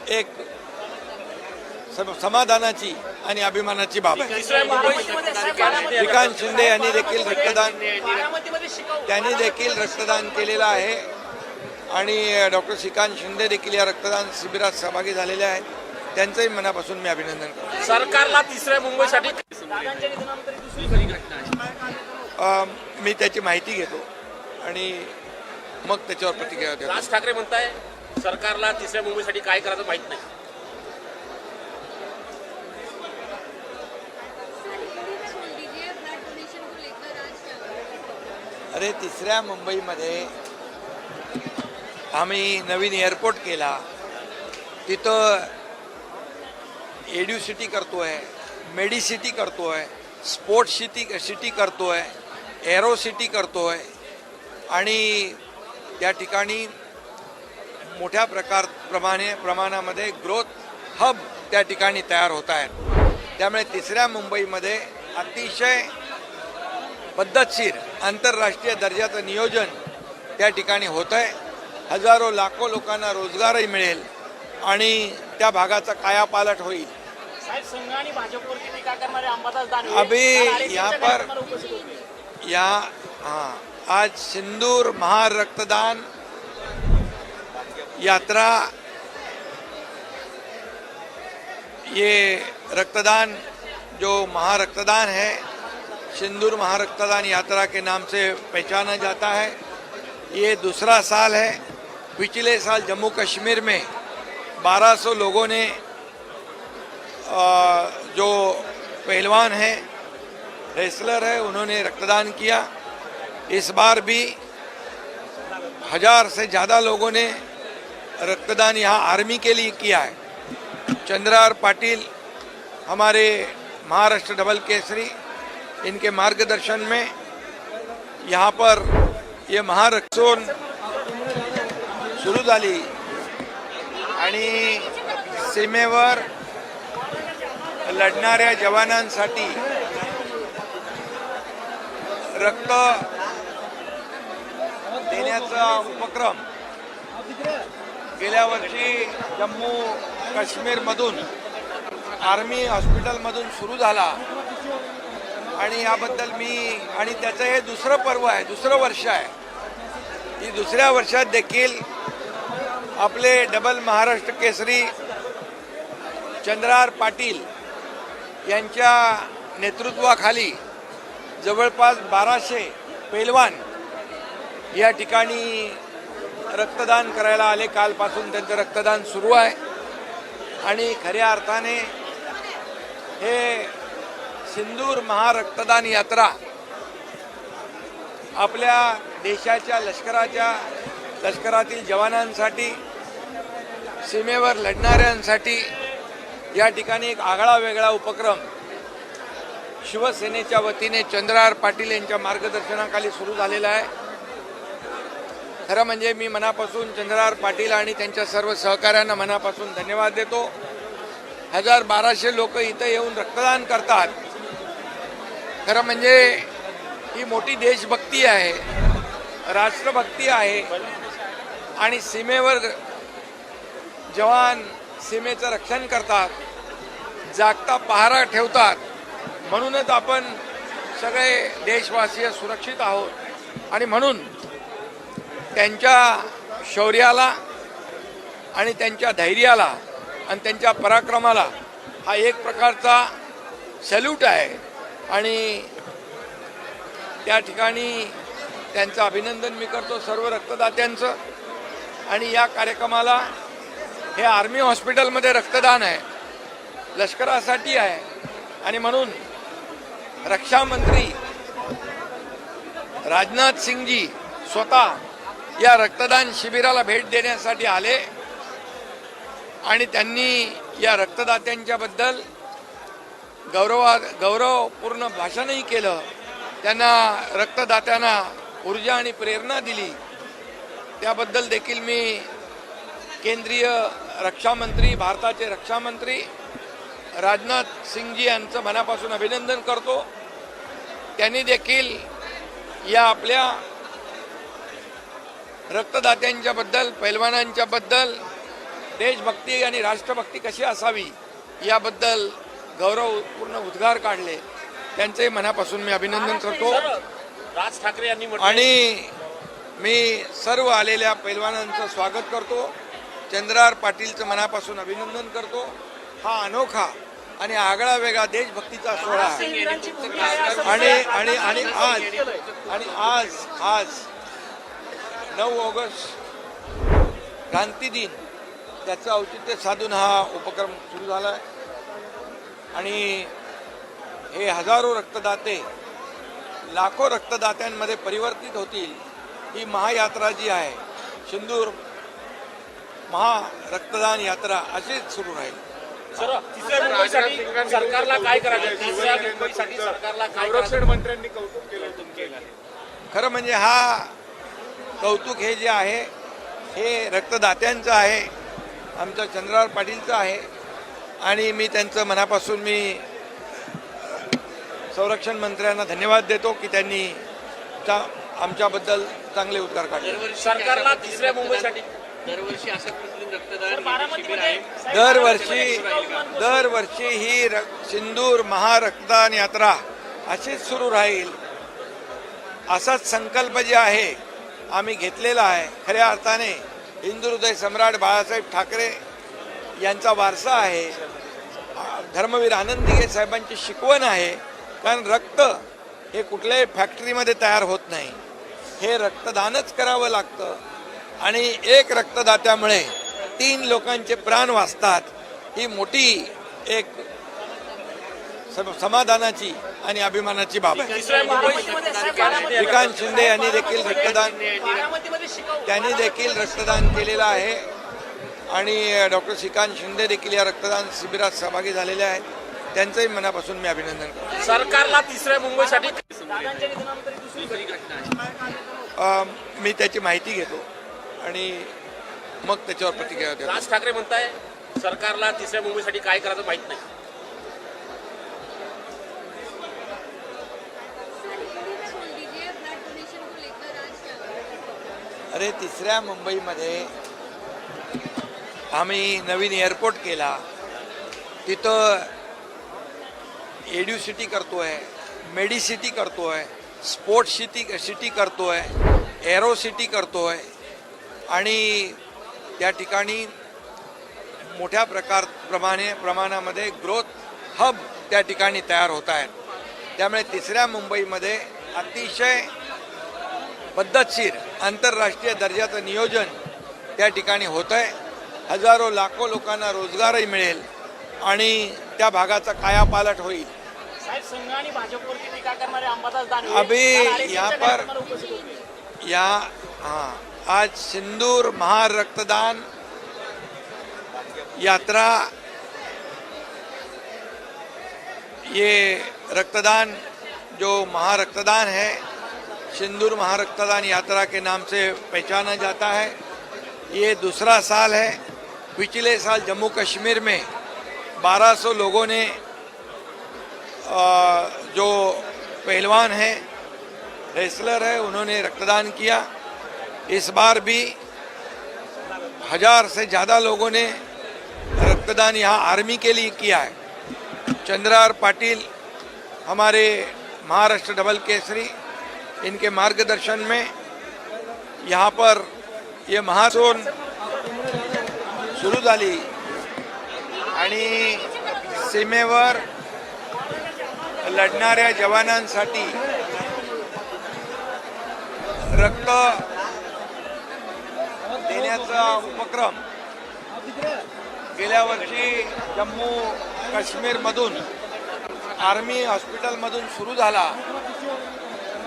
एक समाधानाची आणि अभिमानाची बाब आहे। श्रीकांत शिंदे यांनी देखील रक्तदान केलेलं आहे आणि डॉक्टर श्रीकांत शिंदे देखील या रक्तदान शिबिरात सहभागी झालेले आहेत। त्यांचंही मनापासून मी अभिनंदन करतो। सरकारला तिसऱ्या मुंबईसाठी मी त्याची माहिती घेतो आणि मग त्याच्यावर प्रतिक्रिया देतो। राज ठाकरे म्हणताय सरकारला तिसऱ्या मुंबईसाठी काय करायचं माहित नाही। अरे तिसऱ्या मुंबईमध्ये आम्ही नवीन एअरपोर्ट केला, तिथं एड्युसिटी करतोय, मेडिसिटी करतोय, स्पोर्ट्स सिटी करतोय, एरो सिटी करतोय आणि त्या ठिकाणी मोठ्या प्रमाणामध्ये ग्रोथ हब त्या ठिकाणी तयार होत आहेत। त्यामुळे तिसऱ्या मुंबईमध्ये अतिशय पद्धतशीर आंतरराष्ट्रीय दर्जाचं नियोजन त्या ठिकाणी होत आहे। हजारो लाखो लोकांना रोजगारही मिळेल आणि त्या भागाचा कायापालट होईल। अभी यहाँ पर आज सिंदूर महारक्तदान यात्रा, ये रक्तदान जो महारक्तदान है सिंदूर महारक्तदान यात्रा के नाम से पहचाना जाता है। ये दूसरा साल है। पिछले साल जम्मू कश्मीर में 1200 लोगों ने जो पहलवान है, रेसलर है, उन्होंने रक्तदान किया। इस बार भी 1000 से ज़्यादा लोगों ने रक्तदान यहाँ आर्मी के लिए किया है। चंद्रहार पाटिल हमारे महाराष्ट्र डबल केसरी, इनके मार्गदर्शन में यहाँ पर ये महारक्तदान सुरू झाली आणि सीमेवर लढणाऱ्या जवानांसाठी रक्त देण्याचा उपक्रम गेल्या वर्षी जम्मू काश्मीरमधून आर्मी हॉस्पिटलमधून सुरू झाला आणि याबद्दल मी आणि त्याचं हे दुसरं पर्व आहे, दुसरं वर्ष आहे। ही दुसऱ्या वर्षात देखील आपले डबल महाराष्ट्र केसरी चंद्रहार पाटील यांच्या नेतृत्वाखाली जवळपास 1200 पैलवान या ठिकाणी रक्तदान करायला आले। कालपासून त्यांचं रक्तदान सुरू आहे आणि खऱ्या अर्थाने हे सिंदूर महारक्तदान यात्रा आपल्या देशाच्या लष्करातील जवानांसाठी, सीमेवर लढणाऱ्यांसाठी या ठिकाणी एक आगळा वेगळा उपक्रम शिवसेनेच्या वतीने चंद्रहार पाटील यांच्या मार्गदर्शनाखाली सुरू झालेला आहे। खरं म्हणजे मी मनापासून चंद्रहार पाटील आणि त्यांच्या सर्व सहकाऱ्यांना मनापासून धन्यवाद देतो। 1200 लोक इथं येऊन रक्तदान करतात। खरं म्हणजे ही मोठी देशभक्ती आहे, राष्ट्रभक्ती आहे आणि सीमेवर जवान सीमेचं रक्षण करतात, जागता पहारा ठेवतात। म्हणूनच आपण सगळे देशवासीय सुरक्षित आहोत आणि म्हणून त्यांच्या शौर्याला आणि त्यांच्या धैर्याला आणि त्यांच्या पराक्रमाला हा एक प्रकारचा सॅल्यूट आहे आणि त्या ठिकाणी त्यांचं अभिनंदन मी करतो सर्व रक्तदात्यांचं। आणि या कार्यक्रमाला हे आर्मी हॉस्पिटलमध्ये रक्तदान आहे, लष्करासाठी आहे आणि म्हणून रक्षा मंत्री राजनाथ सिंगजी स्वतः या रक्तदान शिबिराला भेट देण्यासाठी आले आणि त्यांनी या रक्तदात्यांच्या बद्दल गौरवपूर्ण भाषणही केलं। त्यांना रक्तदात्यांना ऊर्जा आणि प्रेरणा दिली। त्याबद्दल देखील मी केंद्रीय रक्षा मंत्री, भारताचे रक्षा मंत्री राजनाथ सिंगजी यांचं मनापासून अभिनंदन करतो। त्यांनी देखील या आपल्या रक्तदात्यांच्या बद्दल, पैलवानांच्या बद्दल देशभक्ती आणि राष्ट्रभक्ती कशी असावी याबद्दल गौरवपूर्ण उद्गार काढले. त्यांचे मनापासून मी अभिनंदन करतो. सर, राज ठाकरे यांनी म्हटलं आणि मी सर्व आलेल्या पैलवानांचं स्वागत करतो. चंद्रहार पाटीलचं मनापासून अभिनंदन करतो. हा अनोखा आणि आगळा वेगळा देशभक्तीचा सोहळा आहे. आणि आणि आणि आज 9 ऑगस्ट क्रांती दिन त्याचं औचित्य साधून हा उपक्रम सुरू झाला आहे. आणि हे हजारो रक्तदाते लाखो रक्तदात्यांमध्ये परिवर्तित होतील ही महायात्रा जी आहे, सिंदूर महारक्तदान यात्रा अशीच सुरू राहील. सर, तिसऱ्या मुंबईसाठी सरकारला काय करायचं? तिसऱ्या मुंबईसाठी सरकारला काय करायचं? मंत्र्यांनी कौतुक केलं. खरं म्हणजे हा कौतुक हे जे आहे हे रक्तदात्यांचं आहे, आमच्या चंद्रहार पाटीलचं आहे. आणि मी त्यांचं मनापासून मी संरक्षण मंत्र्यांना धन्यवाद देतो की त्यांनी आमच्याबद्दल चांगले उद्गार काढले. सरकारला तिसऱ्या मुंबईसाठी दरवर्षी असं कृत्रिम रक्तदान शिबिर आहे. दरवर्षी ही सिंदूर महारक्तदान यात्रा अशीच सुरू राहील असाच संकल्प जे आहे आम्ही घेतलेला आहे. खऱ्या अर्थाने हिंदू हृदय सम्राट बाळासाहेब ठाकरे यांचा वारसा आहे, धर्मवीर आनंद दिघे साहेबांची शिकवण आहे. कारण रक्त हे कुठल्याही फॅक्टरीमध्ये तयार होत नाही, हे रक्तदानच करावं लागतं. आणि एक रक्तदात्यामुळे 3 लोकांचे प्राण वाचतात. ही मोठी एक समाधानाची आणि अभिमानाची बाब आहे. तिसऱ्या मुंबईमध्ये श्रीकांत शिंदे यांनी देखील रक्तदान केलेलं आहे. आणि डॉक्टर श्रीकांत शिंदे देखील या रक्तदान शिबिरात सहभागी झालेले आहेत. त्यांचंही मनापासून मी अभिनंदन करतो. सरकारला तिसऱ्या मुंबईसाठी मी त्याची माहिती घेतो आणि मग त्याच्यावर प्रतिक्रिया देतो. राज ठाकरे म्हणताय सरकारला तिसऱ्या मुंबईसाठी काय करायचं माहित नाही. अरे तिसऱ्या मुंबईमध्ये आम्ही नवीन एअरपोर्ट केला, तिथं एड्युसिटी करतोय, मेडिसिटी करतोय, स्पोर्ट्स सिटी करतोय, एरो सिटी करतोय. आणि त्या ठिकाणी मोठ्या प्रमाणामध्ये ग्रोथ हब त्या ठिकाणी तयार होत आहेत. त्यामुळे तिसऱ्या मुंबईमध्ये अतिशय पद्धतशीर आंतरराष्ट्रीय दर्जाचं नियोजन त्या ठिकाणी होतं आहे. हजारो लाखो लोकांना रोजगारही मिळेल आणि त्या भागाचा कायापालट होईल. अभी आज सिंदूर महारक्तदान यात्रा, ये रक्तदान जो महारक्तदान है सिंदूर महारक्तदान यात्रा के नाम से पहचाना जाता है. ये दूसरा साल है. पिछले साल जम्मू कश्मीर में 1200 लोगों ने जो पहलवान है, रेसलर है, उन्होंने रक्तदान किया. इस बार भी 1000 से ज़्यादा लोगों ने रक्तदान यहाँ आर्मी के लिए किया है. चंद्रहार पाटिल हमारे महाराष्ट्र डबल केसरी, इनके मार्गदर्शन में यहाँ पर ये महासोन सुरू झाली. आणि सीमेवर लढणाऱ्या जवानांसाठी रक्त देण्याचा उपक्रम गेल्या वर्षी जम्मू काश्मीरमधून आर्मी हॉस्पिटलमधून सुरू झाला.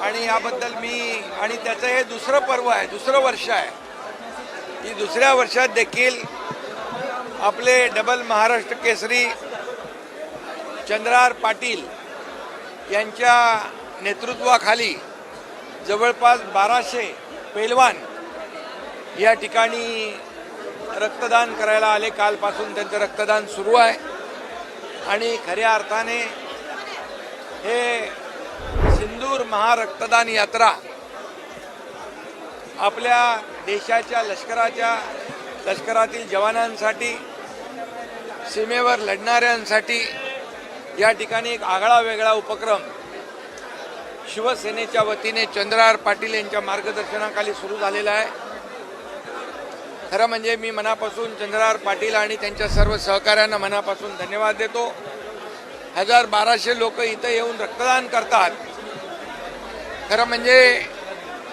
आणि याबद्दल मी आणि त्याचं हे दुसरं पर्व आहे, दुसरं वर्ष आहे. ही दुसऱ्या वर्षात देखील आपले डबल महाराष्ट्र केसरी चंद्रहार पाटील यांच्या नेतृत्वाखाली जवळपास 1200 पैलवान या ठिकाणी रक्तदान करायला आले. कालपासून त्यांचं रक्तदान सुरू आहे. आणि खऱ्या अर्थाने हे सिंदूर महारक्तदान यात्रा आपल्या देशाच्या लष्कराच्या लष्करातील जवानांसाठी, सीमेवर लढणाऱ्यांसाठी या ठिकाणी एक आगळा वेगळा उपक्रम शिवसेनेच्या वतीने चंद्रहार पाटील यांच्या मार्गदर्शनाखाली सुरू झालेला आहे. खरं म्हणजे मी मनापासून चंद्रहार पाटील आणि त्यांच्या सर्व सहकाऱ्यांना मनापासून धन्यवाद देतो. 1200 लोक इथं येऊन रक्तदान करतात. खरं म्हणजे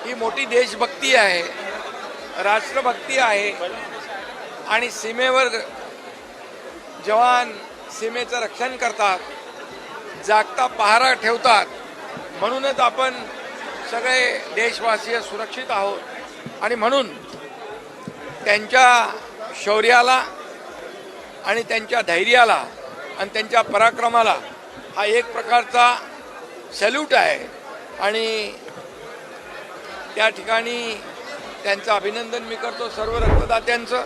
ही मोठी देशभक्ती आहे, राष्ट्रभक्ती आहे आणि सीमेवर जवान सीमेचं रक्षण करतात, जागता पहारा ठेवतात. म्हणूनच आपण सगळे देशवासीय सुरक्षित आहोत आणि म्हणून त्यांच्या शौर्याला आणि त्यांच्या धैर्याला आणि त्यांच्या पराक्रमाला हा एक प्रकारचा सॅल्यूट आहे आणि त्या ठिकाणी त्यांचं अभिनंदन मी करतो सर्व रक्तदात्यांचं.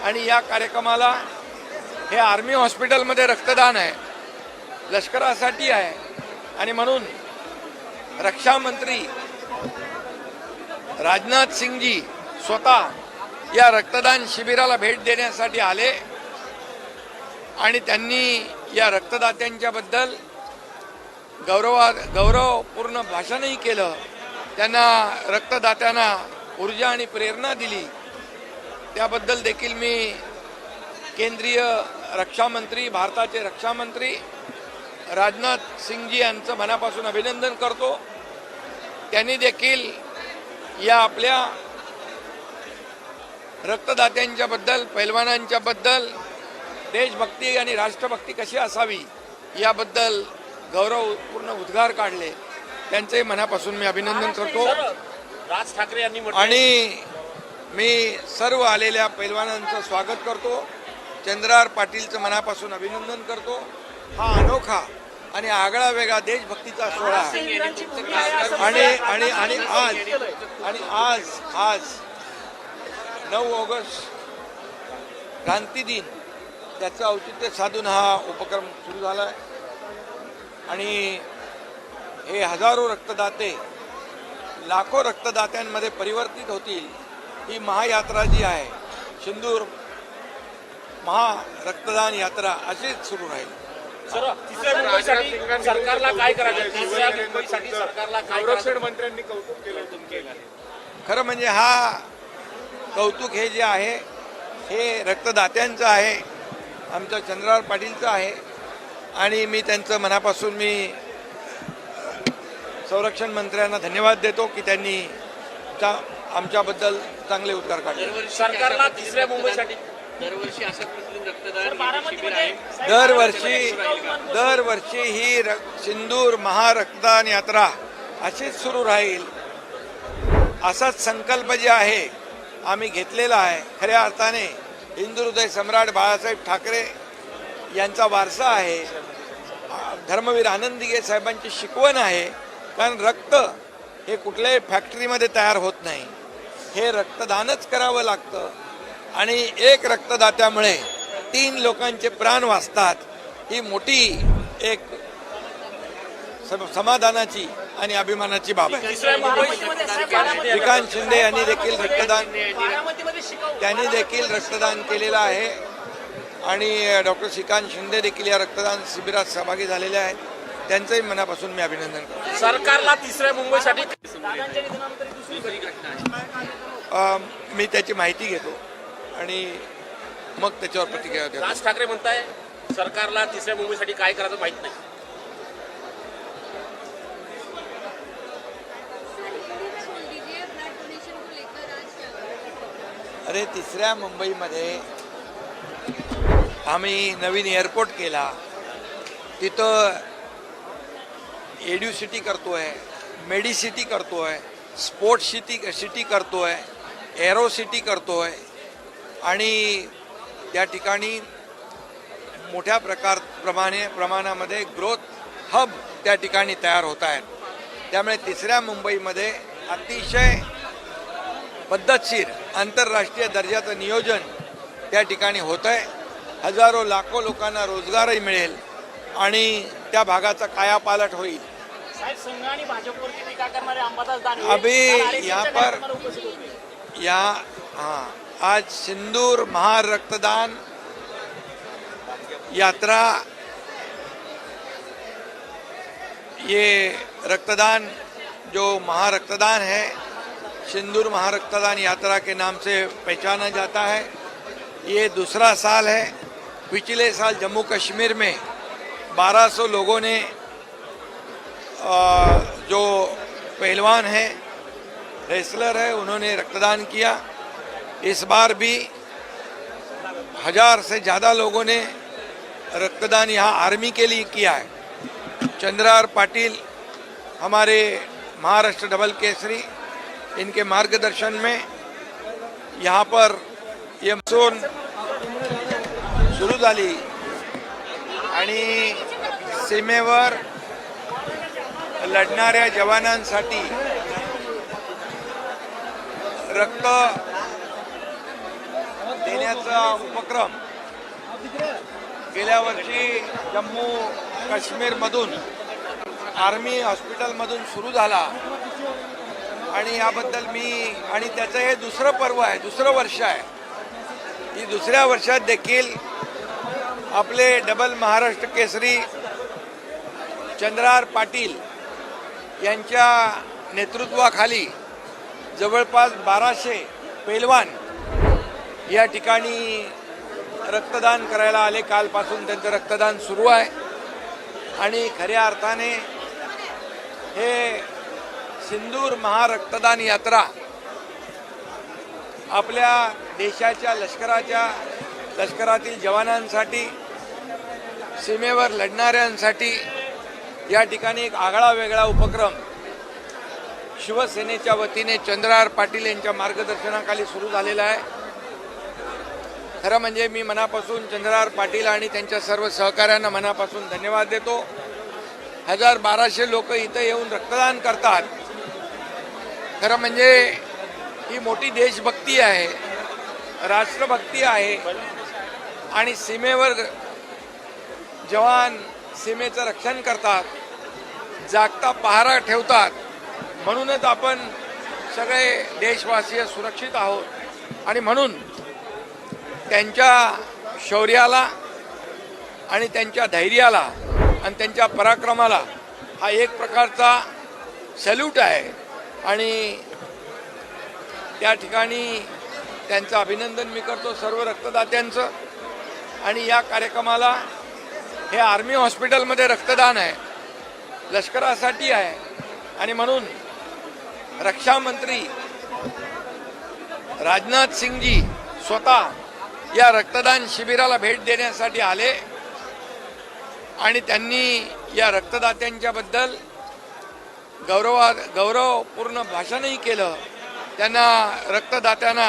आणि या कार्यक्रमाला हे आर्मी हॉस्पिटलमध्ये रक्तदान आहे, लष्करासाठी आहे आणि म्हणून रक्षा मंत्री राजनाथ सिंगजी स्वतः या रक्तदान शिबिराला भेट देण्यासाठी आले आणि त्यांनी या रक्तदात्यांच्या बद्दल गौरवपूर्ण भाषणही केलं. त्यांना रक्तदात्यांना ऊर्जा आणि प्रेरणा दिली. त्याबद्दल देखील मी केंद्रीय रक्षामंत्री, भारताचे रक्षामंत्री राजनाथ सिंगजी यांचं मनापासून अभिनंदन करतो. त्यांनी देखील या आपल्या रक्तदात्यांच्या बद्दल, पैलवानांच्या बद्दल देशभक्ती आणि राष्ट्रभक्ती कशी असावी याबद्दल गौरवपूर्ण उद्गार काढले. त्यांचे मनापासून मी अभिनंदन करतो. राज ठाकरे यांनी म्हटलं आणि मी सर्व आलेल्या पैलवानांचं स्वागत करतो. चंद्रहार पाटीलचं मनापासून अभिनंदन करतो. हा अनोखा आणि आगळा वेगळा देशभक्तीचा सोहळा आहे. आणि आणि आणि आज 9 ऑगस्ट क्रांती दिन, त्याचं औचित्य साधून हा उपक्रम सुरू झाला आहे. आणि हे हजारो रक्तदाते लाखो रक्तदात्यांमध्ये परिवर्तित होतील. ही महायात्रा जी आहे, सिंदूर रक्तदान यात्रा अशीच सुरू राहील. सर, तिसऱ्या मुंबईसाठी सरकारला काय करायचं? तिसऱ्या मुंबईसाठी सरकारला काय संरक्षण मंत्र्यांनी कौतुक केलं. खरं म्हणजे हा कौतुक हे जे आहे हे रक्तदात्यांचं आहे, आमचं चंद्रहार पाटीलचं आहे. आणि मी त्यांचं मनापासून मी संरक्षण मंत्र्यांना धन्यवाद देतो की त्यांनी आमच्याबद्दल चांगले उद्गार काढले. सरकारला तिसऱ्या मुंबईसाठी दरवर्षी अशा पद्धतीने रक्तदान शिबिर आहे. दरवर्षी ही सिंदूर महारक्तदान यात्रा अशीच सुरू राहील. असाच संकल्प जे आहे आम्ही घेतलेला आहे. खऱ्या अर्थाने हिंदू हृदय सम्राट बाळासाहेब ठाकरे यांचा वारसा आहे, धर्मवीर आनंद दिघे साहेबांची शिकवण आहे. कारण रक्त हे कुठल्याही फॅक्टरीमध्ये तयार होत नाही, हे रक्तदानच करावं लागतं. आणि एक रक्तदात्यामुळे 3 लोकांचे प्राण वाचतात. ही मोठी एक समाधानाची आणि अभिमानाची बाब आहे. श्रीकांत शिंदे यांनी देखील रक्तदान केलेलं आहे आणि डॉक्टर श्रीकांत शिंदे देखील या रक्तदान शिबिरात सहभागी झालेले आहेत. त्यांचंही मनापासून मी अभिनंदन करतो. सरकारला तिसऱ्या मुंबईसाठी मी त्याची माहिती घेतो आणि मग त्याच्यावर प्रतिक्रिया देतो. राज ठाकरे म्हणताय सरकारला तिसऱ्या मुंबईसाठी काय करायचं माहित नाही. अरे, तिसऱ्या मुंबईमध्ये आम्ही नवीन एअरपोर्ट केला. तिथं एड्युसिटी करतोय, मेडिसिटी करतोय, स्पोर्ट्स सिटी करतोय, एरो सिटी करतोय आणि त्या ठिकाणी मोठ्या प्रमाणामध्ये ग्रोथ हब त्या ठिकाणी तयार होत आहेत. त्यामुळे तिसऱ्या मुंबईमध्ये अतिशय पद्धतशीर आंतरराष्ट्रीय दर्जाचं नियोजन त्या ठिकाणी होत आहे. हजारो लाखो लोकांना रोजगारही मिळेल आणि त्या भागाचा कायापालट होईल. अभी यहाँ पर आज सिंदूर महारक्तदान यात्रा, ये रक्तदान जो महारक्तदान है, सिंदूर महारक्तदान यात्रा के नाम से पहचाना जाता है। ये दूसरा साल है। पिछले साल जम्मू कश्मीर में 1200 लोगों ने जो पहलवान है, रेसलर है, उन्होंने रक्तदान किया। इस बार भी 1000 से ज़्यादा लोगों ने रक्तदान यहाँ आर्मी के लिए किया है। चंद्रहार पाटिल हमारे महाराष्ट्र डबल केसरी, इनके मार्गदर्शन में यहाँ पर ये मान्सून सुरू झाली आणि सीमेवर लढणाऱ्या जवानांसाठी रक्त देण्याचा उपक्रम गेल्या वर्षी जम्मू काश्मीरमधून आर्मी हॉस्पिटलमधून सुरू झाला आणि याबद्दल मी आणि त्याचं हे दुसरं पर्व आहे, दुसरं वर्ष आहे। ही दुसऱ्या वर्षात देखील आपले डबल महाराष्ट्र केसरी चंद्रहार पाटील यांच्या नेतृत्वाखाली जवळपास 1200 पैलवान या ठिकाणी रक्तदान करायला आले। कालपासून त्यांचं रक्तदान सुरू आहे आणि खऱ्या अर्थाने हे सिंदूर महारक्तदान यात्रा आपल्या देशाच्या लष्करातील जवानांसाठी, सीमेवर लढणाऱ्यांसाठी या ठिकाणी एक आगळा वेगळा उपक्रम शिवसेनेच्या वतीने चंद्रहार पाटील यांच्या मार्गदर्शनाखाली सुरू झालेला आहे। खरं म्हणजे मी मनापासून चंद्रहार पाटील आणि त्यांच्या सर्व सहकाऱ्यांना मनापासून धन्यवाद देतो। 1200 लोक इथं येऊन रक्तदान करतात। खरं म्हणजे ही मोठी देशभक्ती आहे, राष्ट्रभक्ती आहे आणि सीमेवर जवान सीमेचं रक्षण करतात, जागता पहारा ठेवतात। म्हणूनच आपण सगळे देशवासीय सुरक्षित आहोत आणि म्हणून त्यांच्या शौर्याला आणि त्यांच्या धैर्याला आणि त्यांच्या पराक्रमाला हा एक प्रकारचा सॅल्यूट आहे आणि त्या ठिकाणी त्यांचं अभिनंदन मी करतो सर्व रक्तदात्यांचं। आणि या कार्यक्रमाला हे आर्मी हॉस्पिटलमध्ये रक्तदान आहे, लष्करासाठी आहे आणि म्हणून रक्षा मंत्री राजनाथ सिंगजी स्वतः या रक्तदान शिबिराला भेट देण्यासाठी आले आणि त्यांनी या रक्तदात्यांच्या बद्दल गौरवपूर्ण भाषणही केलं। त्यांना रक्तदात्यांना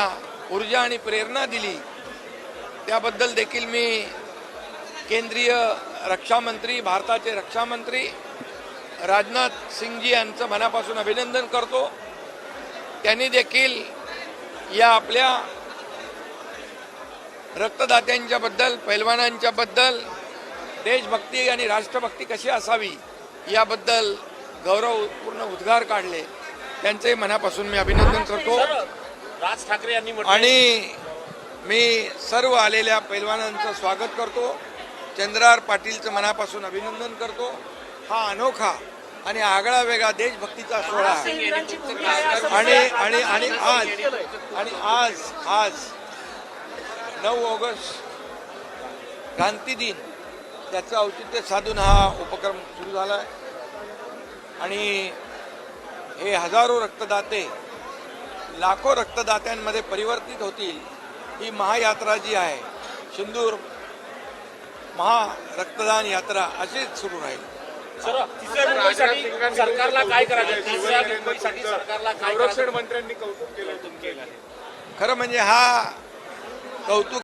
ऊर्जा आणि प्रेरणा दिली। त्याबद्दल देखील मी केंद्रीय रक्षा मंत्री, भारताचे रक्षा मंत्री राजनाथ सिंगजी यांचं मनापासून अभिनंदन करतो। त्यांनी देखील या आपल्या रक्तदात्यांच्या बद्दल, पैलवानांच्या बद्दल देशभक्ती आणि राष्ट्रभक्ती कशी असावी याबद्दल गौरवपूर्ण उद्गार काढले। त्यांचे मनापासून मी अभिनंदन करतो। राज ठाकरे यांनी आणि मी सर्व आलेल्या पैलवानांचं स्वागत करतो। चंद्रहार पाटीलचं मनापासून अभिनंदन करतो। हा अनोखा आणि आगळा वेगळा देशभक्तीचा सोहळा आहे आणि आज 9 ऑगस्ट क्रांती दिन, त्याचं औचित्य साधून हा उपक्रम सुरू झाला आहे आणि हे हजारो रक्तदाते लाखो रक्तदात्यांमध्ये परिवर्तित होतील। ही महायात्रा जी आहे, सिंदूर महारक्तदान यात्रा अशीच सुरू राहील। सर, तिसऱ्या मुंबईसाठी सरकारला काय करायचं? तिसऱ्या मुंबईसाठी सरकारला काय संरक्षण मंत्र्यांनी कौतुक केलं. खरं म्हणजे हा कौतुक